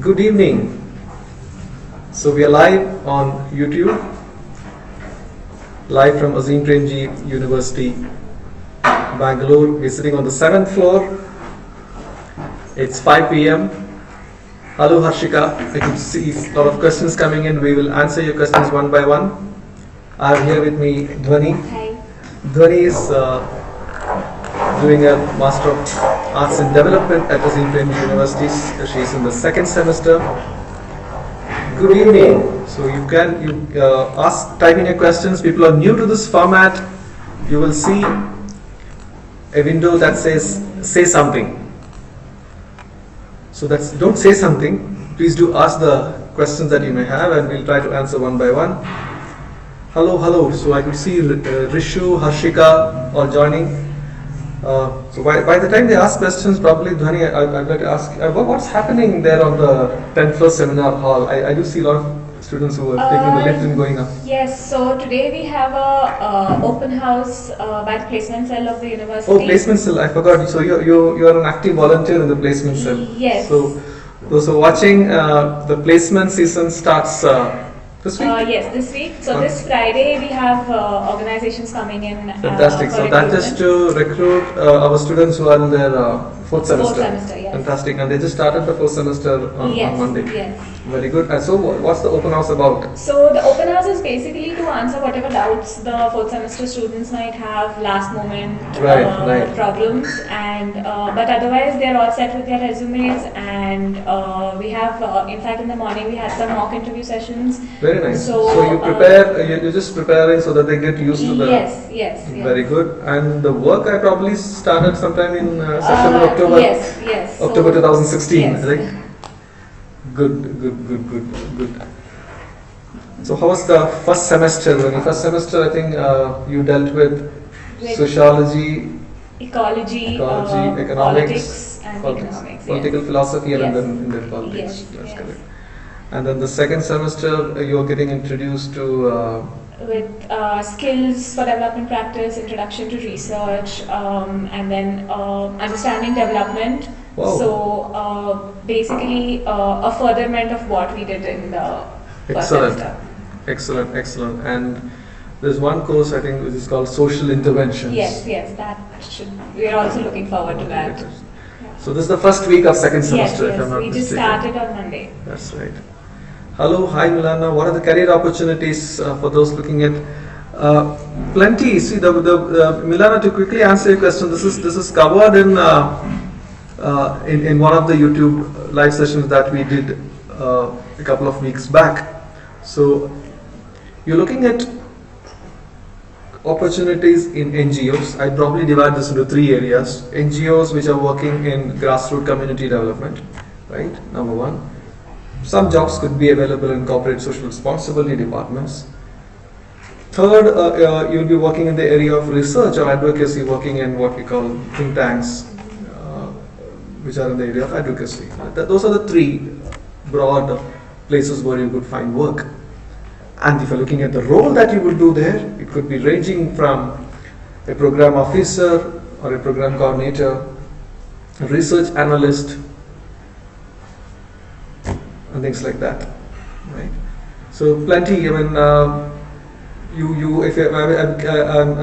Good evening. So we are live on YouTube, live from Azim Premji University, Bangalore. We're sitting on the 7th floor. It's 5 p.m. Hello Harshika, I can see a lot of questions coming in. We will answer your questions one by one. I have here with me Dhwani. Hi. Dhwani is doing a Master of Arts in Development at Azim Premji University. She is in the second semester. Good evening. So you can type in your questions. People are new to this format. You will see a window that says "Say something." So don't say something. Please do ask the questions that you may have, and we'll try to answer one by one. Hello. So I could see Rishu, Harshika all joining. So by the time they ask questions, probably Dhwani, I'd like to ask, what's happening there on the 10th floor seminar hall? I do see a lot of students who are taking the lift and going up. Yes, so today we have a open house by the placement cell of the university. Oh, placement cell, I forgot. So you are an active volunteer in the placement cell. Yes. So those who are watching, the placement season starts this week? Yes, this week. So this Friday we have organizations coming in. Fantastic. So that is to recruit our students who are in their fourth semester. Fourth semester, yes. Fantastic. And they just started the fourth semester on Monday. Yes. Very good. And so what's the open house about? So the open house is basically to answer whatever doubts the fourth semester students might have, last moment problems, and but otherwise they're all set with their resumes, and we have in fact in the morning we had some mock interview sessions. Very nice. So you prepare, you're just preparing so that they get used to the... Yes. Very good. And the work I probably started sometime in September, October. Yes. October 2016, yes. right? Good. So how was the first semester? When first semester, I think you dealt with sociology, ecology, economics, politics, and economics. Political philosophy, and then Indian politics. Yes. That's correct. And then the second semester, you're getting introduced to with skills for development practice, introduction to research, and then understanding development. Wow. So basically a furtherment of what we did in the first semester. Excellent. And there's one course I think which is called social interventions. Yes, we are also looking forward to that. So this is the first week of second semester, if I'm not we mistaken. just started on Monday. That's right. Hi Milana, what are the career opportunities for those looking at plenty? See, the Milana, to quickly answer your question, this is covered in one of the YouTube live sessions that we did a couple of weeks back. So you're looking at opportunities in NGOs. I probably divide this into three areas. NGOs which are working in grassroots community development, right? Number one. Some jobs could be available in corporate social responsibility departments. Third, you'll be working in the area of research or advocacy, working in what we call think tanks, which are in the area of advocacy. Those are the three broad places where you could find work. And if you're looking at the role that you would do there, it could be ranging from a program officer or a program coordinator, a research analyst, and things like that, right? So plenty. I mean, I'm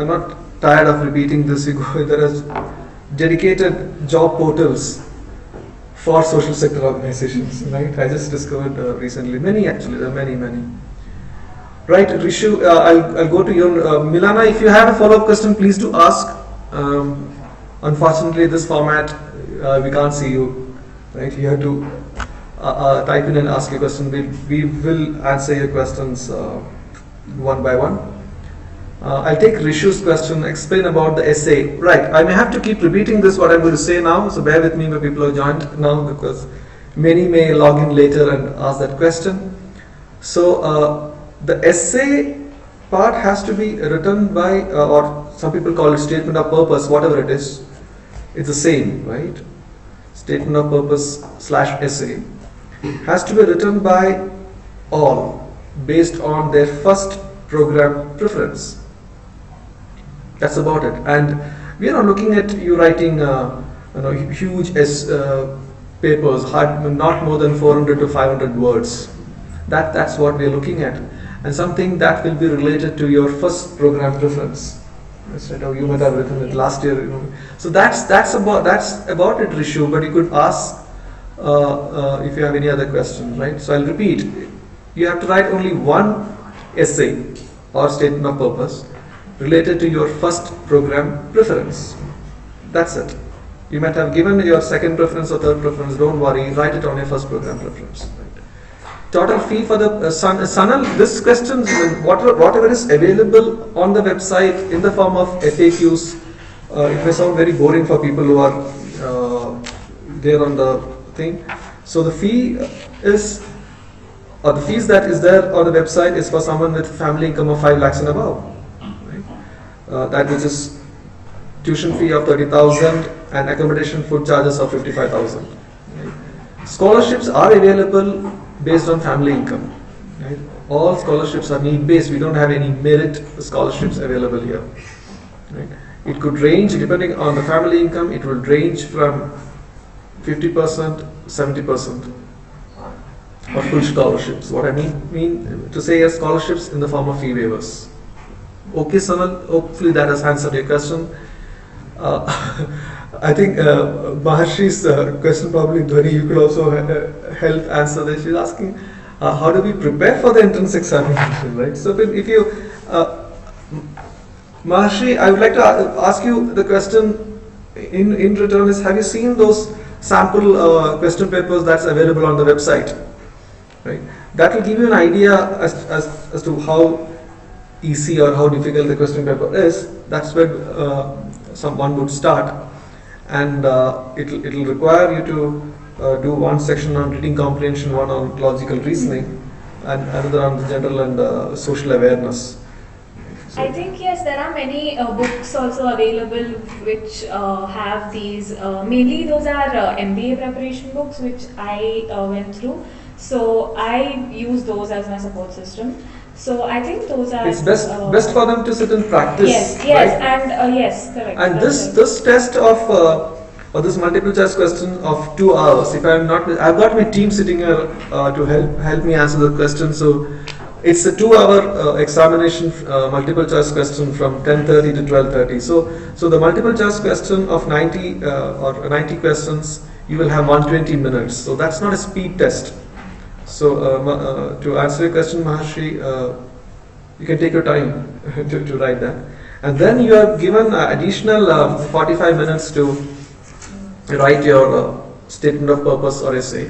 not tired of repeating this. There are dedicated job portals for social sector organizations, right? I just discovered recently many. Actually, there are many. Right, Rishu, I'll go to you. Milana, if you have a follow-up question, please do ask. Unfortunately, this format we can't see you, right? You have to type in and ask your question. We will answer your questions one by one. I'll take Rishu's question. Explain about the essay. Right. I may have to keep repeating this what I'm going to say now. So bear with me when people are joined now, because many may log in later and ask that question. So the essay part has to be written by, or some people call it statement of purpose. Whatever it is, it's the same, right? Statement of purpose / essay has to be written by all based on their first program preference. That's about it. And we are not looking at you writing huge papers, not more than 400 to 500 words. That's what we're looking at, and something that will be related to your first program preference. Instead of you might have written it last year, So that's about it, Rishu. But you could ask if you have any other question, right? So I'll repeat. You have to write only one essay or statement of purpose related to your first program preference. That's it. You might have given your second preference or third preference. Don't worry. Write it on your first program preference. Total fee for the Sanal, this question, whatever is available on the website in the form of FAQs, it may sound very boring for people who are there on the thing. So the fee is, or the fees that is there on the website is for someone with family income of 5 lakhs and above. Right? That which is tuition fee of 30,000 and accommodation food charges of 55,000. Right? Scholarships are available based on family income. Right? All scholarships are need based. We don't have any merit scholarships available here. Right? It could range depending on the family income. It will range from 50%, 70% of full scholarships. What I mean to say is scholarships in the form of fee waivers. Okay, Sanal. Hopefully that has answered your question. I think Maharshi's question probably, Dhwani, you could also help answer this. She's asking, how do we prepare for the entrance examination, right? So if you, Maharshi, I would like to ask you the question in return is, have you seen those sample question papers that's available on the website, right? That will give you an idea as to how easy or how difficult the question paper is. That's where someone would start. And it'll require you to do one section on reading comprehension, one on logical reasoning, and another on the general and social awareness. So I think yes, there are many books also available which have these. Mainly those are MBA preparation books which I went through. So I use those as my support system. So I think those are. It's best for them to sit and practice. Yes, right? and yes, correct. And this test of or this multiple choice question of 2 hours. If I'm not, I've got my team sitting here to help me answer the question. So it's a 2-hour examination, multiple choice question from 10:30 to 12:30. So the multiple choice question of 90 or 90 questions, you will have 120 minutes. So that's not a speed test. So to answer your question, Maharshi, you can take your time to write that. And then you are given additional 45 minutes to write your statement of purpose or essay.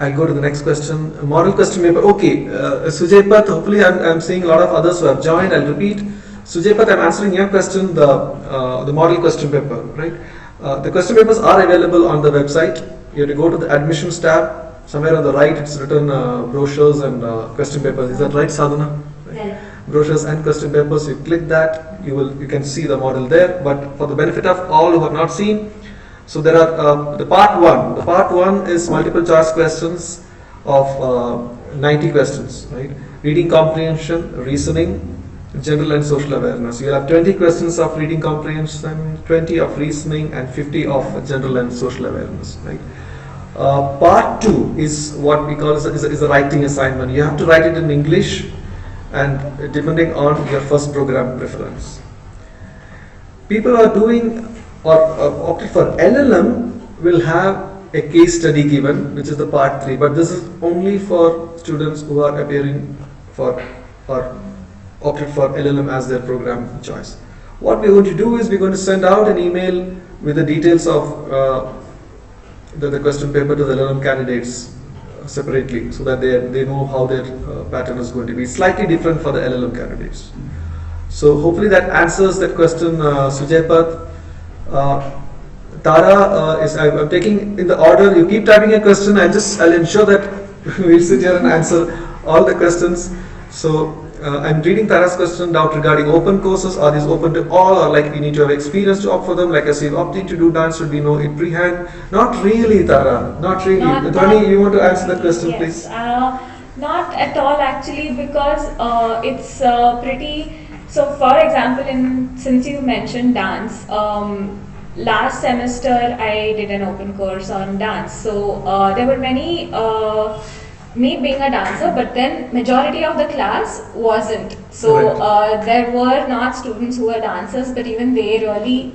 I'll go to the next question. Model question paper. Okay, Sujaypat, hopefully I'm seeing a lot of others who have joined. I'll repeat. Sujaypat, I'm answering your question, the model question paper, right? The question papers are available on the website. You have to go to the admissions tab. Somewhere on the right, it's written brochures and question papers. Is that right, Sadhana? Right. Yeah. Brochures and question papers. You click that, you can see the model there. But for the benefit of all who have not seen, so there are the part one. The part one is multiple choice questions of 90 questions, right? Reading comprehension, reasoning, general and social awareness. You have 20 questions of reading comprehension, 20 of reasoning, and 50 of general and social awareness, right? Part 2 is what we call is a writing assignment. You have to write it in English, and depending on your first program preference. People who are doing or opted for LLM will have a case study given, which is the part 3, but this is only for students who are appearing for or opted for LLM as their program choice. What we're going to do is we're going to send out an email with the details of the question paper to the LLM candidates separately, so that they know how their pattern is going to be. Slightly different for the LLM candidates. So hopefully that answers that question, Sujaypat. Tara I'm taking in the order. You keep typing a question. I'll ensure that we'll sit here and answer all the questions. So I'm reading Tara's question out regarding open courses. Are these open to all, or like you need to have experience to opt for them? Like I said, opting to do dance should be no in pre-hand. Not really, Tara. Not really. Dhwani, you want to answer that question, yes. please? Not at all actually, because it's pretty. So, for example, since you mentioned dance, last semester I did an open course on dance. So there were many, me being a dancer, but then majority of the class wasn't. So there were not students who were dancers, but even they really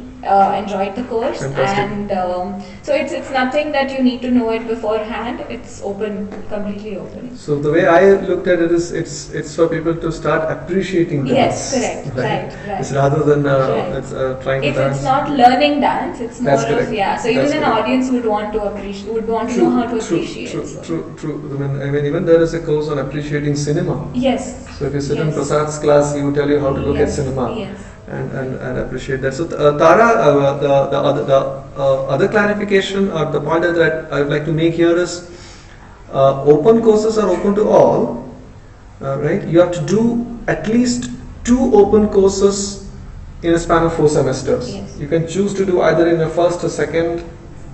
enjoyed the course. Fantastic. And so it's nothing that you need to know it beforehand. It's open, completely open. So the way I looked at it is, it's for people to start appreciating dance. Yes, correct, right. It's rather than Right. trying to dance. It's not learning dance. It's more That's of correct. So even That's an correct. audience would want to appreciate, would want to know how to appreciate. True. I mean, even there is a course on appreciating cinema. Yes. So if you sit in Yes. Prasad's class, he will tell you how to look at Yes, cinema. Yes. And appreciate that. So Tara, the other clarification or the point that I would like to make here is open courses are open to all, right? You have to do at least 2 open courses in a span of 4 semesters. Yes. You can choose to do either in the first or second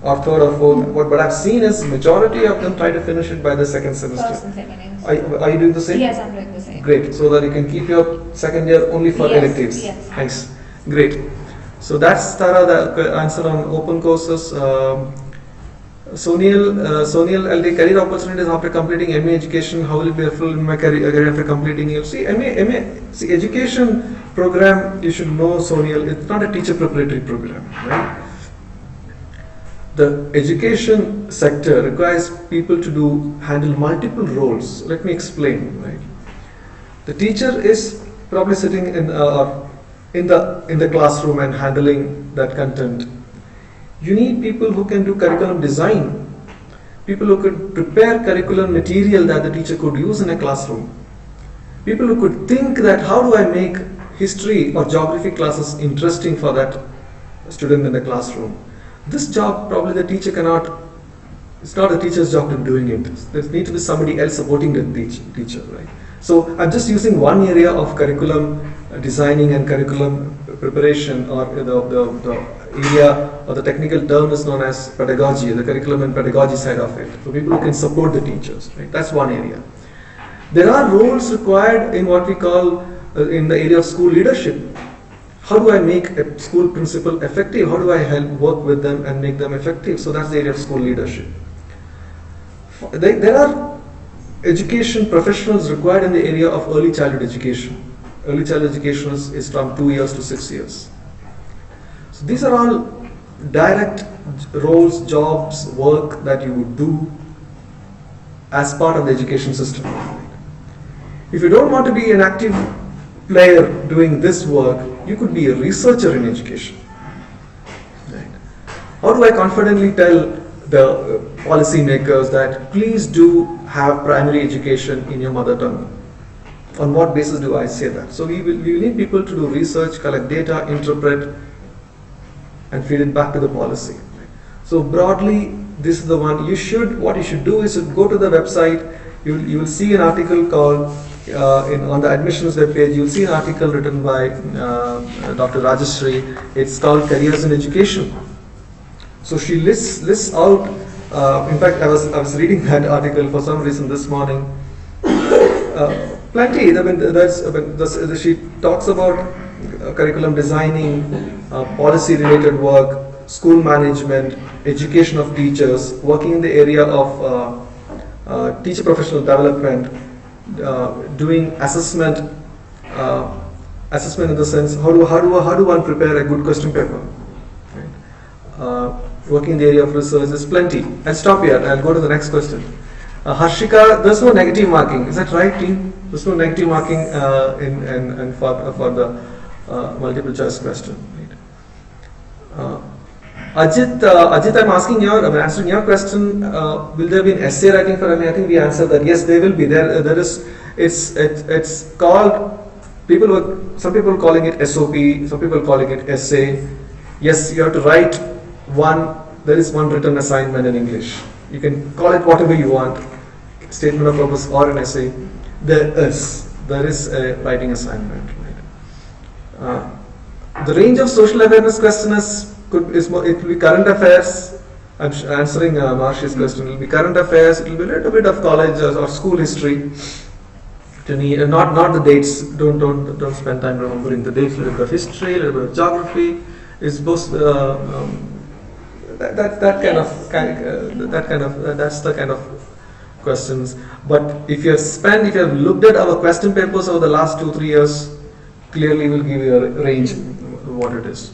or third or fourth. What I've seen is majority of them try to finish it by the second semester. First and second, yes. Are you doing the same? Yes, I'm doing the same. Great, so that you can keep your second year only for Yes, electives. yes. Nice, great. So that's Tara, the answer on open courses. Sonial LD, career opportunities after completing MA education. How will it be helpful in my career after completing? You see, see, education program. You should know Sonial. It's not a teacher preparatory program, right? The education sector requires people to handle multiple roles. Let me explain. Right, the teacher is probably sitting in the classroom and handling that content. You need people who can do curriculum design, people who could prepare curriculum material that the teacher could use in a classroom, people who could think that how do I make history or geography classes interesting for that student in the classroom. This job probably the teacher cannot, it's not the teacher's job to be doing it. There needs to be somebody else supporting the teacher, right? So I'm just using one area of curriculum designing and curriculum preparation, or the area or the technical term is known as pedagogy, the curriculum and pedagogy side of it. So people who can support the teachers, right? That's one area. There are roles required in what we call in the area of school leadership. How do I make a school principal effective? How do I help work with them and make them effective? So that's the area of school leadership. There are education professionals required in the area of early childhood education. Early childhood education is from 2 years to 6 years. So these are all direct roles, jobs, work that you would do as part of the education system. If you don't want to be an active player doing this work, you could be a researcher in education. Right. How do I confidently tell the policy makers that please do have primary education in your mother tongue? On what basis do I say that? So we need people to do research, collect data, interpret, and feed it back to the policy. So broadly, this is the one what you should do is to go to the website. You will see an article called on the admissions webpage. You'll see an article written by Dr. Rajashree. It's called Careers in Education. So she lists out. In fact, I was reading that article for some reason this morning. Plenty. She talks about curriculum designing, policy-related work, school management, education of teachers, working in the area of teacher professional development, doing assessment in the sense how do one prepare a good question paper, right? Working in the area of research. There's plenty. I'll stop here. I'll go to the next question. Harshika, there's no negative marking. Is that right, team? There's no negative marking in for the multiple choice question. Right? Ajit, I'm answering your question. Will there be an essay writing for MA? I think we answered that. Yes, there will be. There is. It's called. Some people calling it SOP. Some people calling it essay. Yes, you have to write one. There is one written assignment in English. You can call it whatever you want. Statement of purpose or an essay. There is a writing assignment. Right? The range of social awareness question it will be current affairs. I'm answering Marsha's question. It will be current affairs. It will be a little bit of college or school history. Not the dates. Don't spend time remembering the dates. A little bit of history, a little bit of geography, is both that's the kind of questions. But if you have looked at our question papers over the last 2-3 years, clearly will give you a range what it is.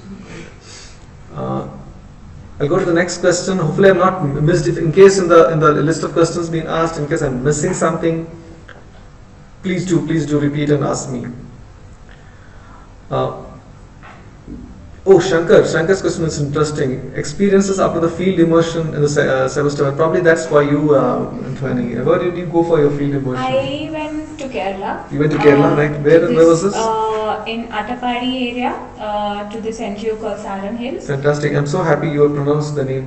I'll go to the next question. Hopefully, I've not missed it. In case in the list of questions being asked, in case I'm missing something, please do repeat and ask me. Shankar's question is interesting. Experiences after the field immersion in the semester. Probably that's why you, Anthony. Where did you go for your field immersion? I went to Kerala. You went to Kerala, right? Where was this? In Attapadi area, to this NGO called Saran Hills. Fantastic. I'm so happy you have pronounced the name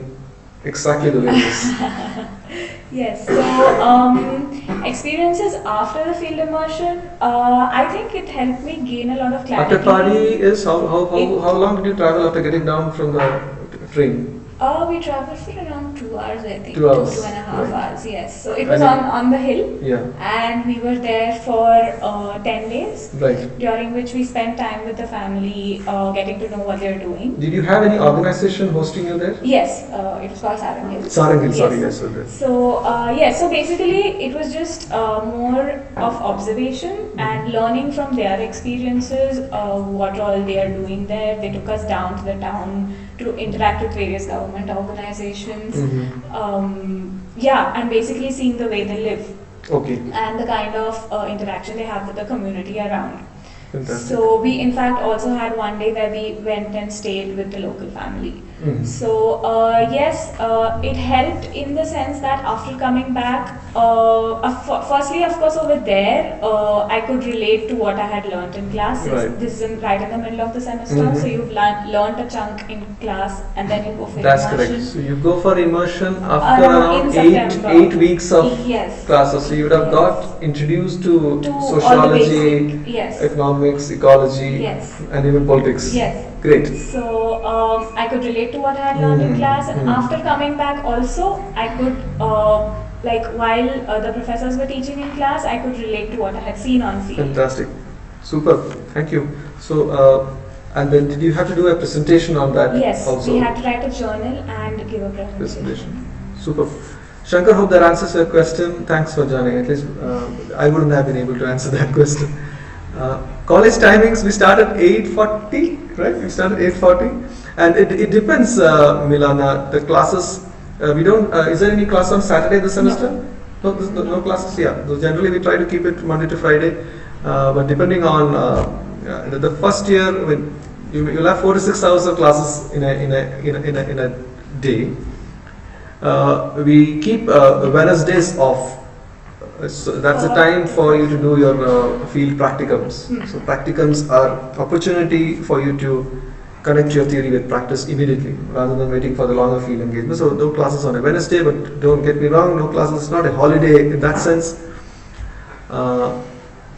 exactly the way it is. Yes. So, experiences after the field immersion, I think it helped me gain a lot of clarity. Attapadi is how long did you travel after getting down from the train? We traveled for around 2 hours, I think. 2 hours. 2.5 Right. hours, yes. So it was on the hill. Yeah. And we were there for 10 days. Right. During which we spent time with the family, getting to know what they're doing. Did you have any organization hosting you there? Yes, it was called Saran Hills. Saran Hills, Yes. sorry, yes, okay. So, so basically it was just more of observation and learning from their experiences, what all they are doing there. They took us down to the town to interact with various government organizations. And basically seeing the way they live. Okay. And the kind of interaction they have with the community around. Fantastic. So we in fact also had one day where we went and stayed with the local family. So yes, it helped in the sense that after coming back, firstly of course over there, I could relate to what I had learnt in class. Right. This is right in the middle of the semester, so you've learnt a chunk in class and then you go for That's immersion. correct. So you go for immersion after In around September. 8 weeks of Yes. classes. So you would have got introduced to To all the sociology, basic, yes. economics, ecology, Yes. and even politics. Yes. Great. So I could relate to what I had learned in class, and after coming back also, I could while the professors were teaching in class, I could relate to what I had seen on field. Fantastic. Super. Thank you. So, and then did you have to do a presentation on that Yes, also? we had to write a journal and give a presentation. Super. Shankar, hope that answers your question. Thanks for joining. At least I wouldn't have been able to answer that question. College timings, we start at 8:40, right? We start at 8:40, and it depends, Milana. The classes, we don't. Is there any class on Saturday this semester? No classes. Yeah. So generally, we try to keep it Monday to Friday, but depending on the first year, when you'll have 4 to 6 hours of classes in a day. We keep Wednesdays off. So that's the time for you to do your field practicums. So practicums are opportunity for you to connect your theory with practice immediately, rather than waiting for the longer field engagement. So no classes on a Wednesday, but don't get me wrong, no classes. It's not a holiday in that sense.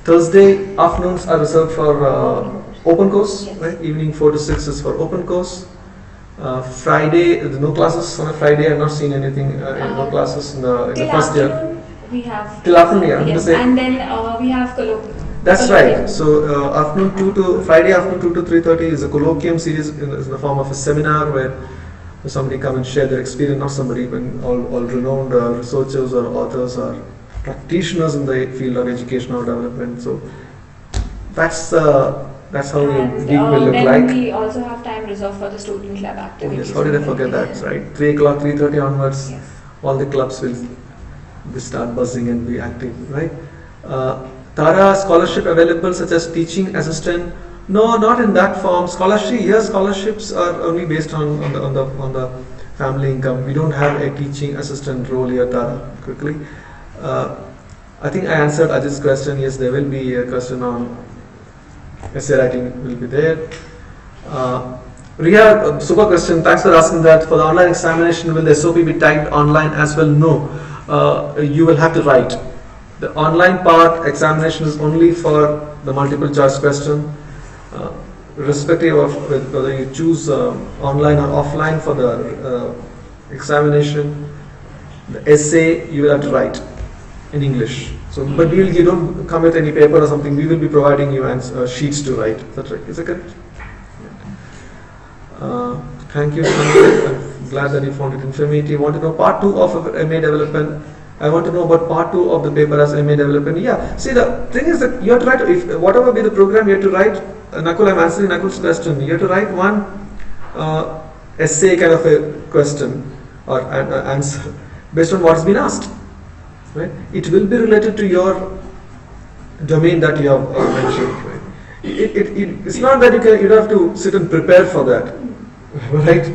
Thursday afternoons are reserved for open course. Yes. Right? Evening 4 to 6 is for open course. Friday, no classes on a Friday. I've not seen anything. No classes in the first year. We have Till afternoon, yeah. yes, and then we have colloquium. That's right. So Friday afternoon 2 to 3:30 is a colloquium series in the form of a seminar where somebody come and share their experience. Not somebody, but all renowned researchers or authors or practitioners in the field of educational development. So that's how your week will look then like. we also have time reserved for the student club activities. Yes, how did I forget that? Right, 3 o'clock, 3:30 onwards, Yes. all the clubs will start buzzing and be active. Right. Tara, scholarship available such as teaching assistant? No, not in that form. Scholarships are only based on the family income. We don't have a teaching assistant role here, Tara. Quickly, I think I answered Ajit's question. Yes, there will be a question on essay writing will be there. Riya, super question. Thanks for asking that. For the online examination, will the SOP be typed online as well? No. You will have to write. The online part examination is only for the multiple choice question, irrespective of whether you choose online or offline for the examination. The essay you will have to write in English. So, but you don't come with any paper or something. We will be providing you sheets to write. Is that right? Is that correct? Thank you, Sanjay. I'm glad that you found it informative. Want to know part 2 of MA development? I want to know about part 2 of the paper as MA development. Yeah, see, the thing is that you have to write, if whatever be the program, you have to write, Nakul, I'm answering Nakul's question. You have to write one essay kind of a question or answer based on what's been asked. Right? It will be related to your domain that you have mentioned. Right? It's not that you don't have to sit and prepare for that. Right?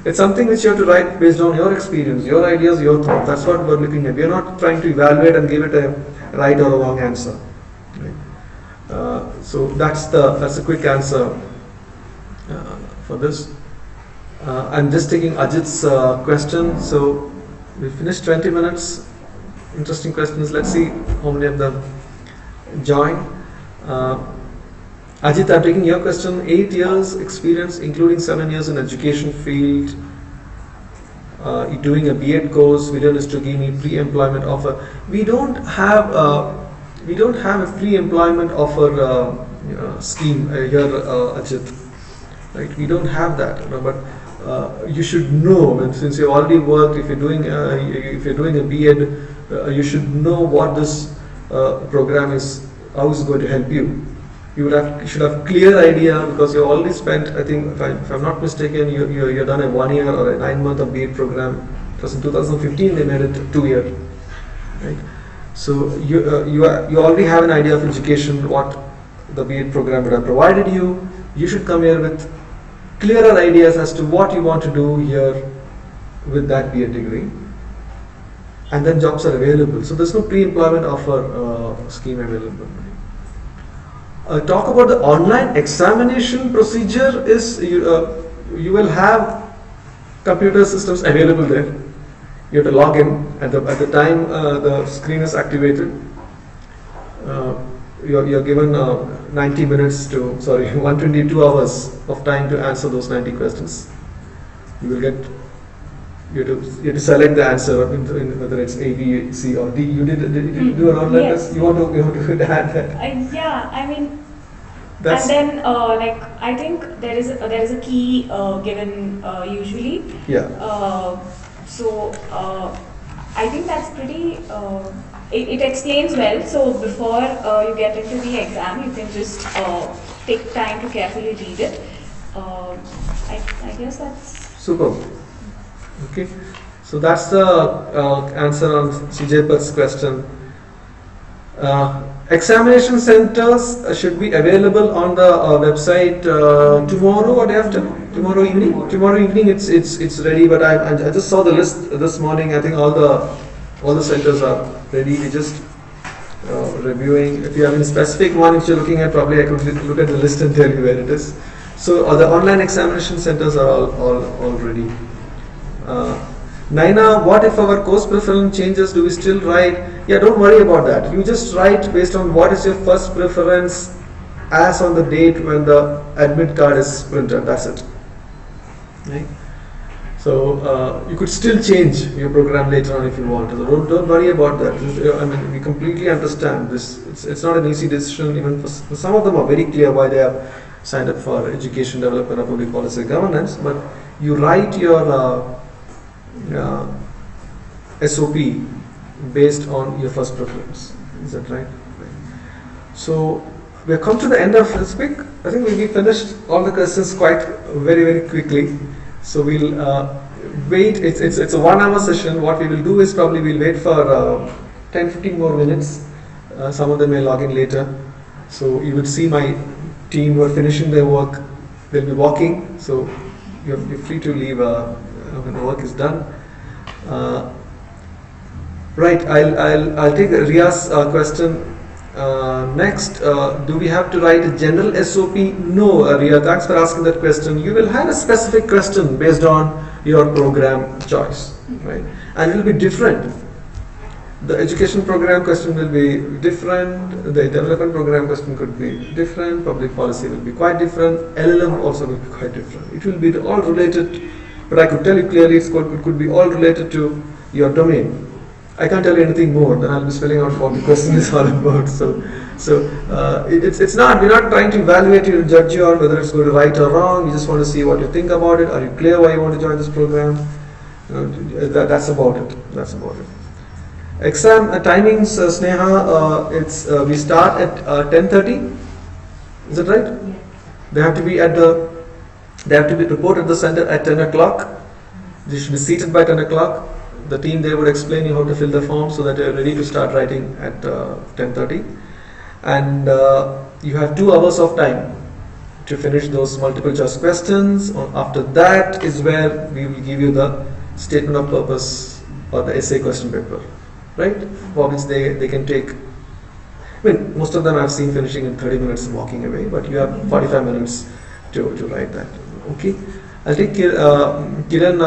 It's something which you have to write based on your experience, your ideas, your thoughts. That's what we're looking at. We're not trying to evaluate and give it a right or a wrong answer. Right? So that's a quick answer for this. I'm just taking Ajit's question. So we finished 20 minutes. Interesting questions. Let's see how many of them join. Ajit, I'm taking your question. 8 years experience, including 7 years in education field. Doing a B.Ed course. Willingness to give me pre-employment offer. We don't have a pre-employment offer scheme here, Ajit. Right? We don't have that. But you should know. And since you already worked, if you're doing a B.Ed, you should know what this program is. How it's going to help you. You should have clear idea because you already spent, I think, if I'm not mistaken, you've done a 1 year or a 9 month of B.Ed program. It was in 2015 they made it 2 year, right? So you already have an idea of education, what the B.Ed program would have provided you. You should come here with clearer ideas as to what you want to do here with that B.Ed degree, and then jobs are available. So there's no pre-employment offer scheme available. Talk about the online examination procedure. Is you will have computer systems available there. You have to log in at the time the screen is activated. You're given 90 minutes to 122 hours of time to answer those 90 questions. You have to select the answer in whether it's A, B, C, or D. You did do an online yes. test. You want to add that? Yeah, I mean. That's and then, I think there is a key given usually. Yeah. So I think that's pretty. It explains well. So before you get into the exam, you can just take time to carefully read it. I guess that's super. Okay. So that's the answer on CJ Pat's question. Examination centers should be available on the website tomorrow or day after. Tomorrow evening. Tomorrow evening it's ready. But I just saw the list this morning. I think all the centers are ready. We just reviewing. If you have any specific one which you're looking at, probably I could look at the list and tell you where it is. So the online examination centers are all ready. Naina, what if our course preference changes? Do we still write? Yeah, don't worry about that. You just write based on what is your first preference as on the date when the admit card is printed. That's it. Right? So you could still change your program later on if you want. So don't worry about that. I mean, we completely understand this. It's not an easy decision. Even for some of them are very clear why they have signed up for education development or public policy governance. But you write your SOP based on your first preference. Is that right? So we have come to the end of this week. I think we finished all the questions very quickly. So we'll wait. It's a 1 hour session. What we will do is probably we'll wait for 10-15 more minutes. Some of them may log in later. So you will see my team who are finishing their work. They'll be walking. So you're free to leave when the work is done. Right, I'll take Ria's question next. Do we have to write a general SOP? No, Ria, thanks for asking that question. You will have a specific question based on your program choice, right? And it will be different. The education program question will be different. The development program question could be different. Public policy will be quite different. LLM also will be quite different. It will be all related. But I could tell you clearly, it could be all related to your domain. I can't tell you anything more. Then I'll be spelling out what the question is all about. It's not. We're not trying to evaluate you, judge you on whether it's going to right or wrong. We just want to see what you think about it. Are you clear why you want to join this program? That's about it. That's about it. Exam timings, Sneha. We start at 10:30. Is that right? Yeah. They have to be reported at the center at 10 o'clock. They should be seated by 10 o'clock. The team there would explain you how to fill the form so that you're ready to start writing at 10:30. And you have 2 hours of time to finish those multiple choice questions. After that is where we will give you the statement of purpose or the essay question paper, right? For which they can take. I mean, most of them I've seen finishing in 30 minutes and walking away, but you have 45 minutes to write that. Okay. I'll take Kiran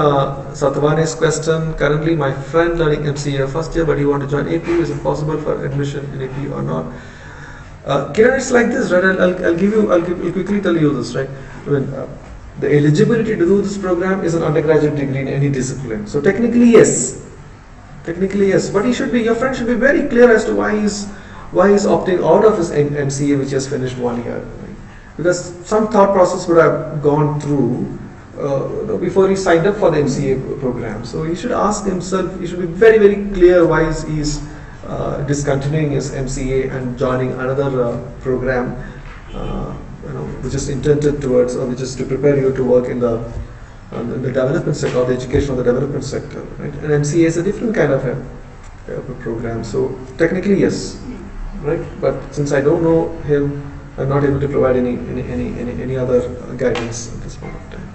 Satavane's question. Currently, my friend learning MCA first year, but he want to join AP. Is it possible for admission in AP or not? Kiran, it's like this, right? I'll quickly tell you this, right? I mean, the eligibility to do this program is an undergraduate degree in any discipline. So technically, yes. But your friend should be very clear as to why he's opting out of his MCA, which has finished 1 year. Right? Because some thought process would have gone through before he signed up for the MCA program. So he should ask himself, he should be very, very clear why he's discontinuing his MCA and joining another program, which is intended towards, or which is to prepare you to work in the development sector, or the education or the development sector. Right? And MCA is a different kind of a program. So technically, yes, right? But since I don't know him, I'm not able to provide any other guidance at this point of time.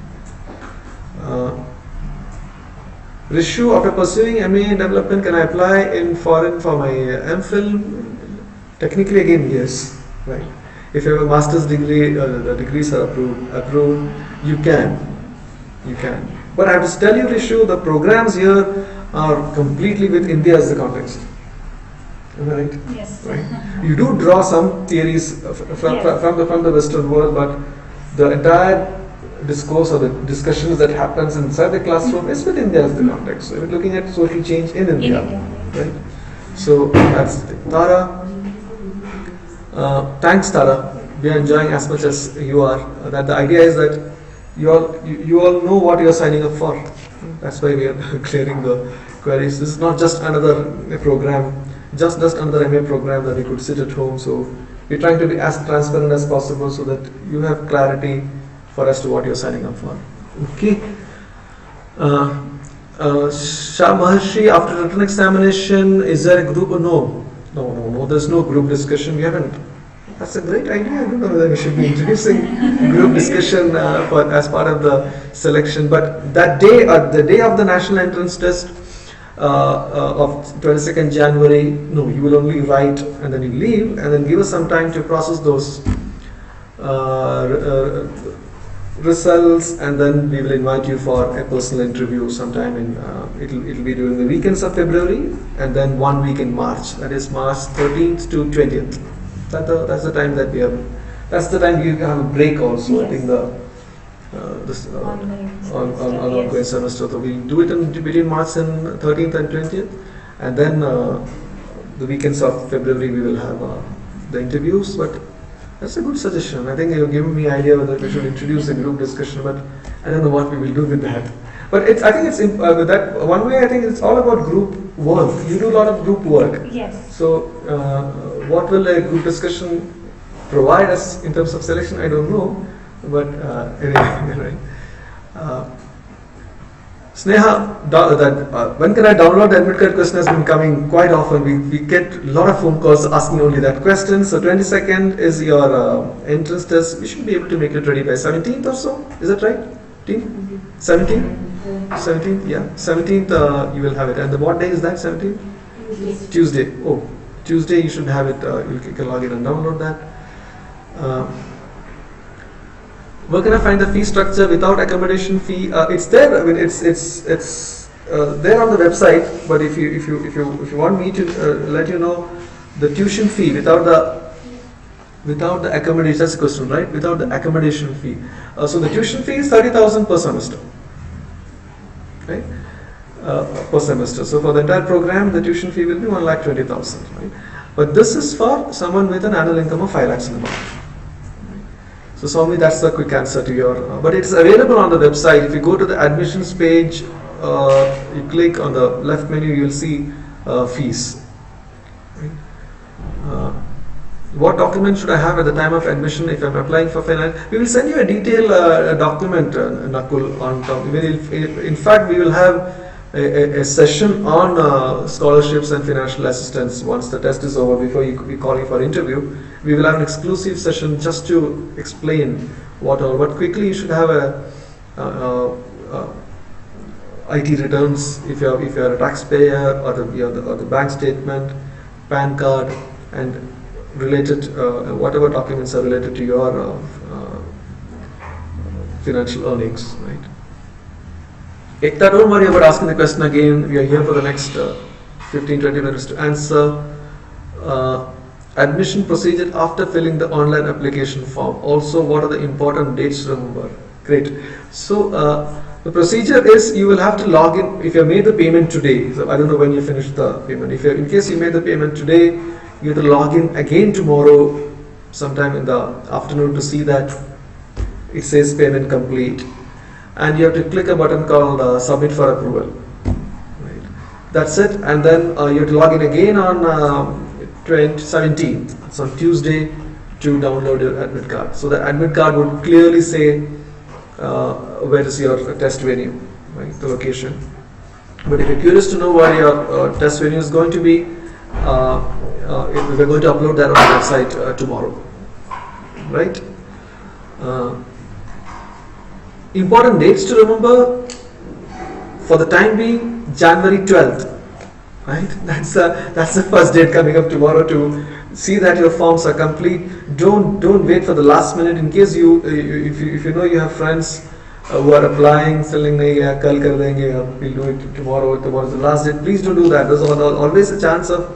Rishu, after pursuing MA in development, can I apply in foreign for my MPhil? Technically, again, yes. Right. If you have a master's degree, the degrees are approved, you can. But I have to tell you, Rishu, the programs here are completely with India as the context. Am I right? Yes. Right. You do draw some theories from the Western world, but the entire discourse or the discussions that happens inside the classroom is with India as the context. So we're looking at social change in India, right? So that's the thing. Tara, thanks Tara. We are enjoying as much as you are. That the idea is that you all know what you are signing up for. That's why we are clearing the queries. This is not just another program, just another MA program that you could sit at home. So we're trying to be as transparent as possible so that you have clarity for as to what you're signing up for. Okay. Shah Maharshi, after written examination, is there a group? No. There's no group discussion. We haven't. That's a great idea. I don't know whether we should be introducing group discussion as part of the selection. But that day, the day of the national entrance test of 22nd January, no, you will only write and then you leave, and then give us some time to process those results, and then we will invite you for a personal interview sometime in it'll be during the weekends of February, and then 1 week in March, that is March 13th to 20th. That's the time that we have. That's the time you have a break also. Yes. I think ongoing semester. So we'll do it between March and 13th and 20th, and then the weekends of February we will have the interviews. But that's a good suggestion. I think you've given me idea whether we should introduce a group discussion, but I don't know what we will do with that. But I think it's with that one way. I think it's all about group work. You do a lot of group work. Yes. So what will a group discussion provide us in terms of selection? I don't know. But anyway, right. Sneha, when can I download the admit card question has been coming quite often. We get a lot of phone calls asking only that question. So 22nd is your entrance test. We should be able to make it ready by 17th or so. Is that right? 17th? 17th, yeah. 17th you will have it. And what day is that? 17th? Tuesday. Oh, Tuesday you should have it. You can log in and download that. Where can I find the fee structure without accommodation fee? It's there. I mean, it's there on the website. But if you want me to let you know the tuition fee without the accommodation, that's the question, right? Without the accommodation fee. So the tuition fee is 30,000 per semester, right? per semester. So for the entire program, the tuition fee will be 1,20,000. Right? But this is for someone with an annual income of 5 lakhs in a month. So Swami, that's the quick answer to your. But it's available on the website. If you go to the admissions page, you click on the left menu, you will see fees. Right? What document should I have at the time of admission if I'm applying for finance? We will send you a detailed document, Nakul, on top. In fact, we will have a session on scholarships and financial assistance once the test is over. Before we call you for interview, we will have an exclusive session just to explain what all. But quickly, you should have a IT returns if you are a taxpayer, or the bank statement, PAN card, and related whatever documents are related to your financial earnings, right? Ekta, don't worry about asking the question again. We are here for the next 15-20 minutes to answer. Admission procedure after filling the online application form. Also, what are the important dates to remember? Great. So the procedure is you will have to log in if you have made the payment today. So I don't know when you finished the payment. In case you made the payment today, you have to log in again tomorrow, sometime in the afternoon, to see that it says payment complete. And you have to click a button called submit for approval. Right. That's it. And then you have to log in again on 17th, so Tuesday, to download your admit card. So the admit card would clearly say where is your test venue, right, the location. But if you're curious to know where your test venue is going to be, we're going to upload that on the website tomorrow, right? Important dates to remember for the time being: January 12th, right? That's the first date coming up tomorrow to see that your forms are complete. Don't wait for the last minute. In case if you know you have friends who are applying, selling kal kar denge, we'll do it tomorrow. Tomorrow's the last date. Please don't do that. There's always a chance of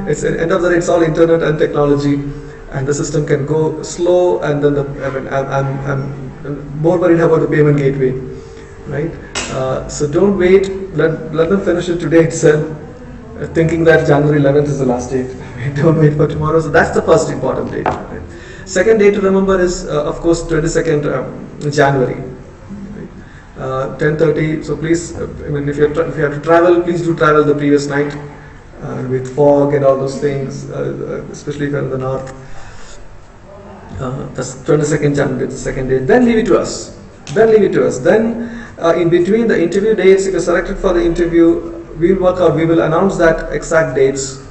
it's at the end of the day, it's all internet and technology, and the system can go slow. And then I'm more worried about the payment gateway, right? So don't wait. Let them finish it today itself, thinking that January 11th is the last date. Don't wait for tomorrow. So that's the first important date. Right? Second date to remember is, of course, 22nd January, right? 10:30. So please, if you have to travel, please do travel the previous night with fog and all those things, especially if you're in the north. That's 22nd January, the second date. Then leave it to us. Then in between the interview dates, if you're selected for the interview, we will announce that exact dates.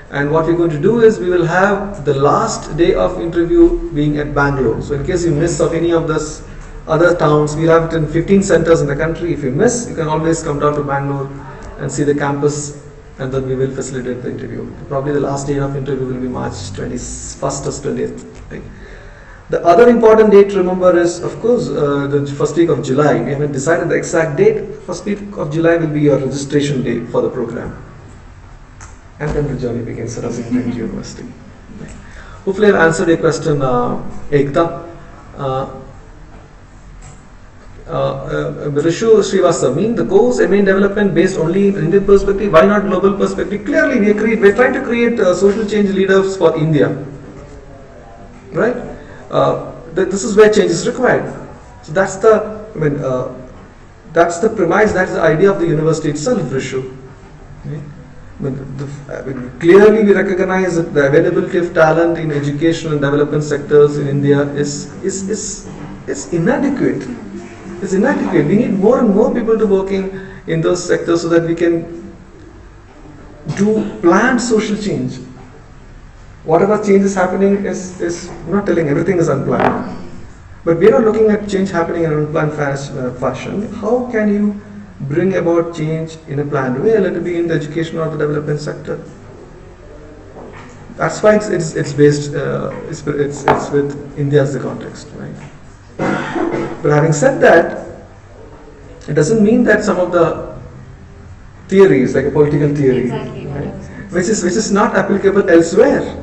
And what we're going to do is we will have the last day of interview being at Bangalore. So in case you miss of any of this other towns, we'll have it in 15 centers in the country. If you miss, you can always come down to Bangalore and see the campus, and then we will facilitate the interview. Probably the last day of interview will be March 21st or 20th. Right? The other important date to remember is, of course, the first week of July. We haven't decided the exact date. First week of July will be your registration day for the program. And then the journey begins at Rajendra University. Right. Hopefully I've answered your question, Ekta. Rishu Srivastava, the goals remain development based only in Indian perspective. Why not global perspective? Clearly, we're trying to create social change leaders for India, right? This is where change is required. So that's that's the premise. That's the idea of the university itself, Rishu. Right? Clearly, we recognize that the availability of talent in education and development sectors in India is inadequate. It's inadequate. We need more and more people to working in those sectors so that we can do planned social change. Whatever change is happening is I'm not telling everything is unplanned, but we are not looking at change happening in an unplanned fashion. How can you bring about change in a planned way, let it be in the education or the development sector? That's why it's based. It's with India as the context, right? But having said that, it doesn't mean that some of the theories, like a political theory, Exactly, right, which is not applicable elsewhere.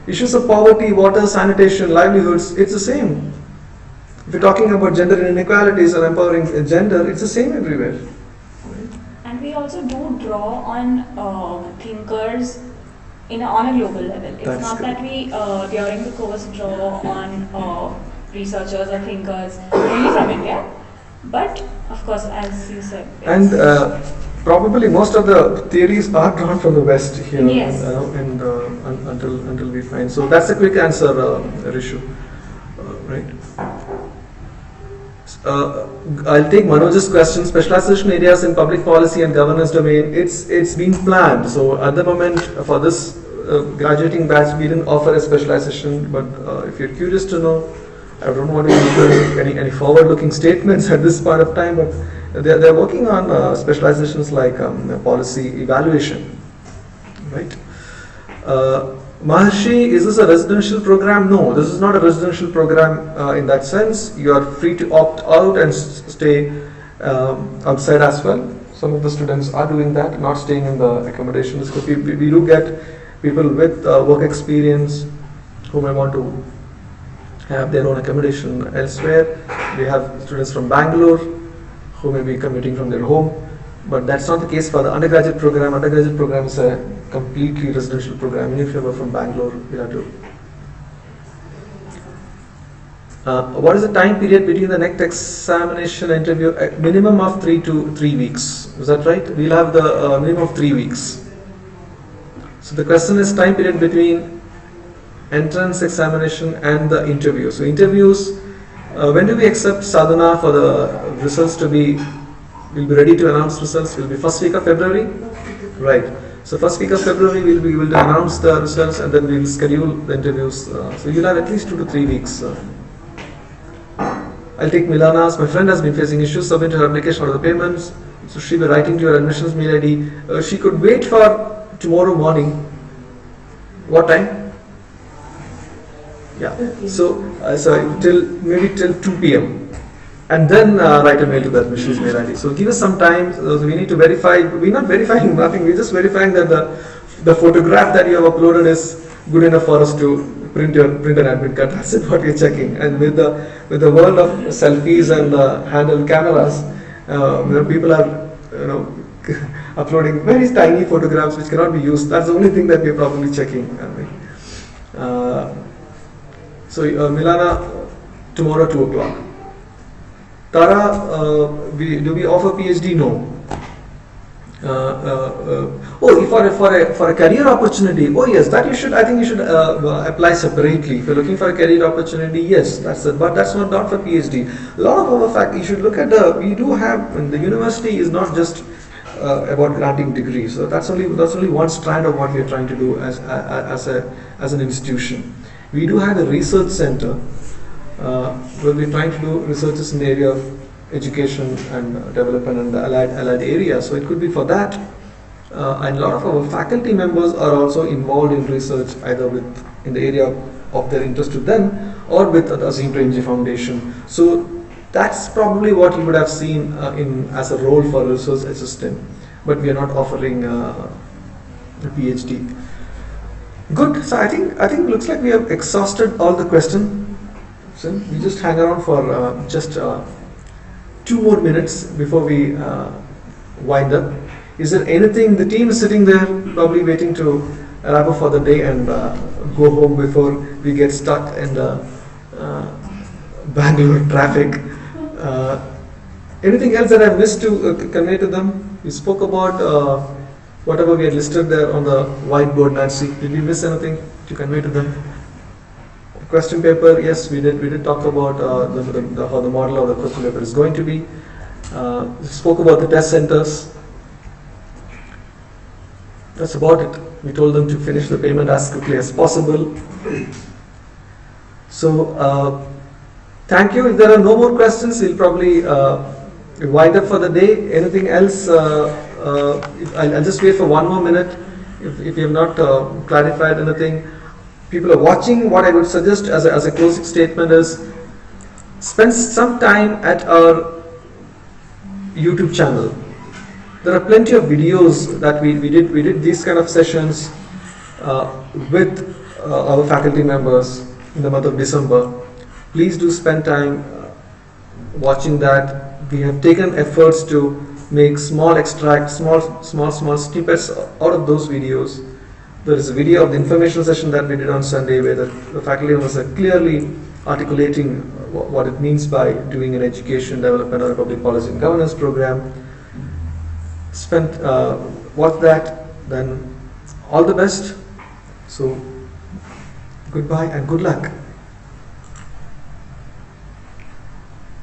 Issues of poverty, water, sanitation, livelihoods, it's the same. If you're talking about gender inequalities and empowering gender, it's the same everywhere. And we also do draw on thinkers on a global level. It's That's not good. that we during the course draw on researchers or thinkers only from India, but of course, as you said. And probably most of the theories are drawn from the West here, Yes. until we find. So that's a quick answer, Rishu. Right. I'll take Manoj's question. Specialization areas in public policy and governance domain. It's been planned. So at the moment for this graduating batch, we didn't offer a specialization. But if you're curious to know, I don't want to make any forward-looking statements at this point of time. But they're working on specializations like policy evaluation, right? Maharshi, is this a residential program? No, this is not a residential program in that sense. You are free to opt out and stay outside as well. Some of the students are doing that, not staying in the accommodations. Because we do get people with work experience who may want to have their own accommodation elsewhere. We have students from Bangalore who may be commuting from their home. But that's not the case for the undergraduate program. Undergraduate program is a completely residential program. Even if you were from Bangalore, you have to. What is the time period between the next examination and interview? A minimum of 3 to 3 weeks. Is that right? We'll have the minimum of 3 weeks. So the question is time period between entrance examination and the interview. So interviews, when do we accept Sadhana for the results to be? We'll be ready to announce results. Will be first week of February, right? So first week of February we'll be able to announce the results, and then we'll schedule the interviews. So you'll have at least 2 to 3 weeks. I'll take Milana's. My friend has been facing issues. Submitted her application for the payments. So she'll be writing to your admissions mail ID. She could wait for tomorrow morning. What time? Yeah. So maybe till 2 p.m. And then write a mail to the admissions mail ID. So give us some time. So we need to verify. We're not verifying nothing. We're just verifying that the photograph that you have uploaded is good enough for us to print an admit card. That's it. What we're checking. And with the world of selfies and handheld cameras, people are uploading very tiny photographs which cannot be used. That's the only thing that we're probably checking. So Milana, tomorrow 2 o'clock. Tara, do we offer PhD? No. For a career opportunity, oh yes, that you should. I think you should apply separately. If you're looking for a career opportunity, yes, that's it. But that's not for PhD. A lot of our fact, you should look at we do have. The university is not just about granting degrees. So that's only one strand of what we are trying to do as an institution. We do have a research center. Where we're trying to do researches in the area of education and development and the allied area. So it could be for that. And a lot of our faculty members are also involved in research, either in the area of their interest to them or with the Azim Premji Foundation. So that's probably what you would have seen as a role for a research assistant. But we are not offering a PhD. Good. So I think looks like we have exhausted all the questions. So we just hang around for just 2 more minutes before we wind up. Is there anything? The team is sitting there, probably waiting to wrap up for the day and go home before we get stuck in the Bangalore traffic. Anything else that I missed to convey to them? We spoke about whatever we had listed there on the whiteboard, Nancy. Did we miss anything to convey to them? Question paper, yes, we did talk about how the model of the question paper is going to be. We spoke about the test centers. That's about it. We told them to finish the payment as quickly as possible. So, thank you. If there are no more questions, we'll probably wind up for the day. Anything else? I'll just wait for 1 more minute. If you have not clarified anything. People are watching. What I would suggest as a closing statement is spend some time at our YouTube channel. There are plenty of videos that we did these kind of sessions with our faculty members in the month of December. Please do spend time watching that, we have taken efforts to make small extracts, small snippets out of those videos. There is a video of the information session that we did on Sunday where the faculty was clearly articulating what it means by doing an education development or a public policy and governance program. Watch that, then all the best. So goodbye and good luck.